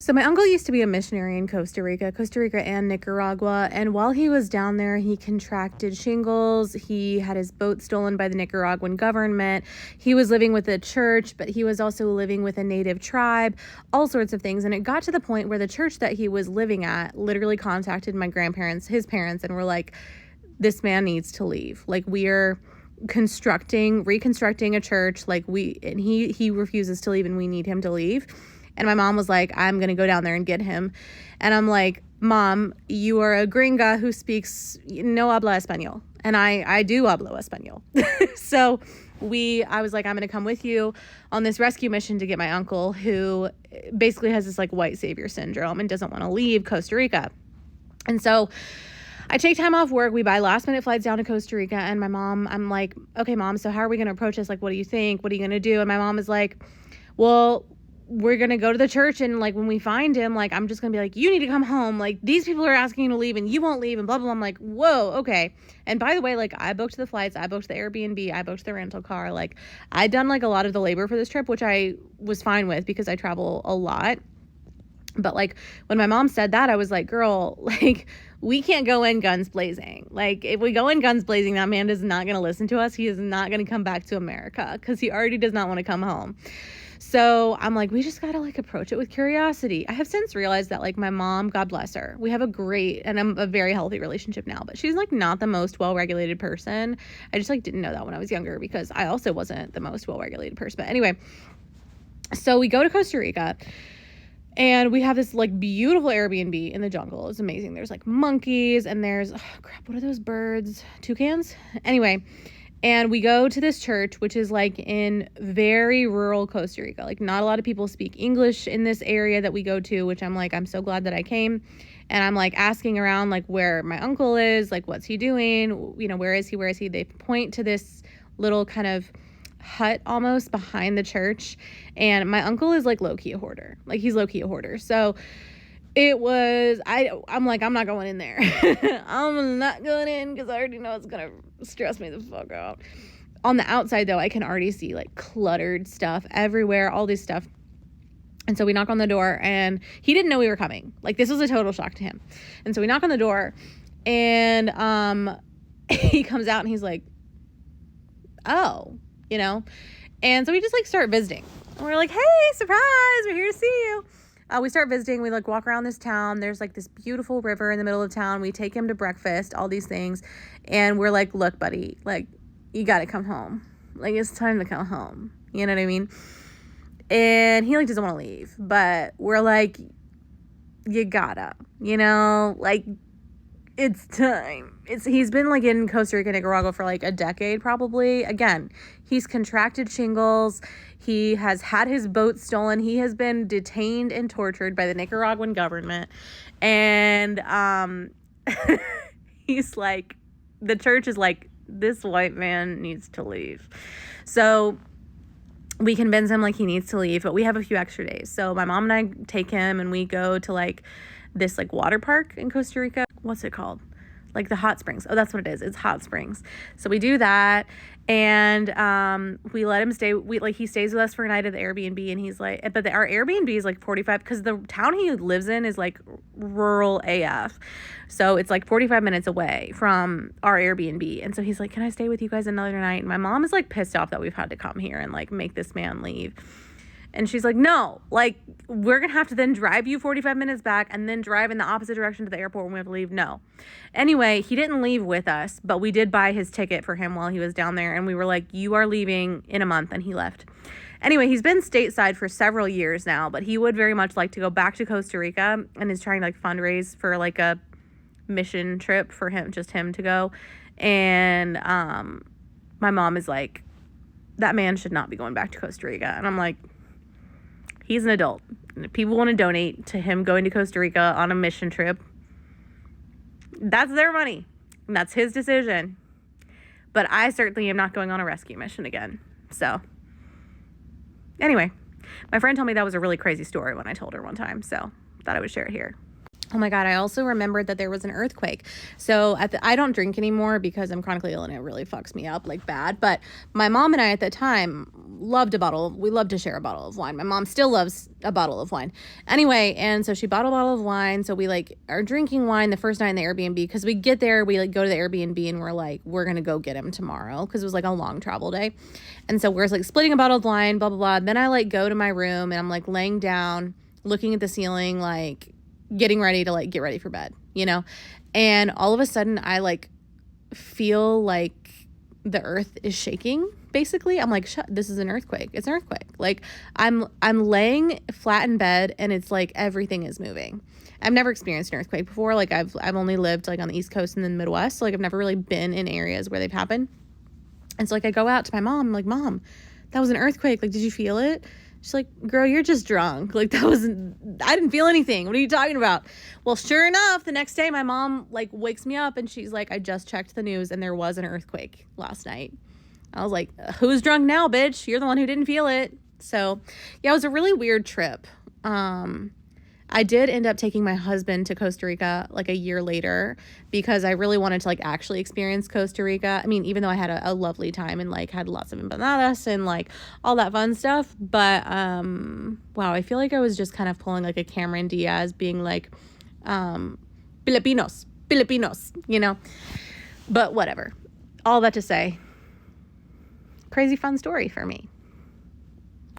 So my uncle used to be a missionary in Costa Rica and Nicaragua. And while he was down there, he contracted shingles. He had his boat stolen by the Nicaraguan government. He was living with a church, but he was also living with a native tribe, all sorts of things. And it got to the point where the church that he was living at literally contacted my grandparents, his parents, and were like, this man needs to leave. Like, we are reconstructing a church. Like, he refuses to leave and we need him to leave. And my mom was like, I'm going to go down there and get him. And I'm like, Mom, you are a gringa who speaks no habla español. And I do hablo español. So I was like, I'm going to come with you on this rescue mission to get my uncle, who basically has this like white savior syndrome and doesn't want to leave Costa Rica. And so I take time off work. We buy last minute flights down to Costa Rica. And I'm like, okay, Mom, so how are we going to approach this? Like, what do you think? What are you going to do? And my mom is like, well, we're going to go to the church, and like when we find him, like I'm just going to be like, you need to come home. Like, these people are asking you to leave and you won't leave and blah, blah, blah. I'm like, whoa, okay. And by the way, like I booked the flights, I booked the Airbnb, I booked the rental car. Like I'd done like a lot of the labor for this trip, which I was fine with because I travel a lot. But like when my mom said that, I was like, girl, like we can't go in guns blazing. Like if we go in guns blazing, that man is not going to listen to us. He is not going to come back to America because he already does not want to come home. So I'm like, we just got to like approach it with curiosity. I have since realized that like my mom, God bless her, we have a great and a very healthy relationship now, but she's like not the most well-regulated person. I just like didn't know that when I was younger because I also wasn't the most well-regulated person. But anyway, so we go to Costa Rica and we have this like beautiful Airbnb in the jungle. It's amazing. There's like monkeys and there's, oh crap, what are those birds? Toucans? Anyway. And we go to this church, which is like in very rural Costa Rica. Like not a lot of people speak English in this area that we go to, which I'm like, I'm so glad that I came. And I'm like asking around like where my uncle is, like what's he doing? You know, where is he? They point to this little kind of hut almost behind the church. And my uncle is like low-key a hoarder. Like he's low-key a hoarder. So I'm like, I'm not going in there. I'm not going in because I already know it's going to stress me the fuck out. On the outside, though, I can already see like cluttered stuff everywhere, all this stuff. And so we knock on the door and he didn't know we were coming. Like this was a total shock to him. And so we knock on the door and he comes out and he's like, oh, you know. And so we just like start visiting. And we're like, hey, surprise, we're here to see you. We start visiting. We like walk around this town. There's like this beautiful river in the middle of town. We take him to breakfast, all these things. And we're like, look, buddy, like you got to come home. Like it's time to come home. You know what I mean? And he like doesn't want to leave, but we're like, you gotta, you know, like it's time. He's been like in Costa Rica, Nicaragua for like a decade probably. Again, he's contracted shingles. He has had his boat stolen. He has been detained and tortured by the Nicaraguan government. And he's like, the church is like, this white man needs to leave. So we convince him like he needs to leave, but we have a few extra days. So my mom and I take him and we go to like this like water park in Costa Rica. What's it called? Like the hot springs. Oh, that's what it is. It's hot springs. So we do that and we let him stay. He stays with us for a night at the Airbnb, and he's like, but our Airbnb is like 45 because the town he lives in is like rural AF. So it's like 45 minutes away from our Airbnb. And so he's like, can I stay with you guys another night? And my mom is like pissed off that we've had to come here and like make this man leave. And she's like, no, like, we're going to have to then drive you 45 minutes back and then drive in the opposite direction to the airport when we have to leave. No. Anyway, he didn't leave with us, but we did buy his ticket for him while he was down there. And we were like, you are leaving in a month. And he left. Anyway, he's been stateside for several years now, but he would very much like to go back to Costa Rica and is trying to like fundraise for like a mission trip for him, just him to go. And my mom is like, that man should not be going back to Costa Rica. And I'm like, he's an adult. And if people want to donate to him going to Costa Rica on a mission trip, that's their money. And that's his decision. But I certainly am not going on a rescue mission again. So, anyway, my friend told me that was a really crazy story when I told her one time. So, thought I would share it here. Oh my God, I also remembered that there was an earthquake. So I don't drink anymore because I'm chronically ill and it really fucks me up like bad. But my mom and I at the time we loved to share a bottle of wine. My mom still loves a bottle of wine. Anyway, and so she bought a bottle of wine. So we like are drinking wine the first night in the Airbnb, because we get there, we like go to the Airbnb and we're like, we're going to go get him tomorrow, because it was like a long travel day. And so we're like splitting a bottle of wine, blah, blah, blah. Then I like go to my room and I'm like laying down, looking at the ceiling, like getting ready to like get ready for bed, you know? And all of a sudden I like feel like the earth is shaking. Basically, I'm like, this is an earthquake. It's an earthquake. Like I'm laying flat in bed and it's like everything is moving. I've never experienced an earthquake before. Like I've only lived like on the East Coast and the Midwest. So like I've never really been in areas where they've happened. And so like I go out to my mom, I'm like, Mom, that was an earthquake. Like, did you feel it? She's like, girl, you're just drunk. Like, I didn't feel anything. What are you talking about? Well, sure enough, the next day my mom like wakes me up and she's like, I just checked the news and there was an earthquake last night. I was like, who's drunk now, bitch? You're the one who didn't feel it. So yeah, it was a really weird trip. I did end up taking my husband to Costa Rica like a year later because I really wanted to like actually experience Costa Rica. I mean, even though I had a lovely time and like had lots of empanadas and like all that fun stuff, but wow, I feel like I was just kind of pulling like a Cameron Diaz, being like Filipinos, you know. But whatever. All that to say, crazy fun story for me.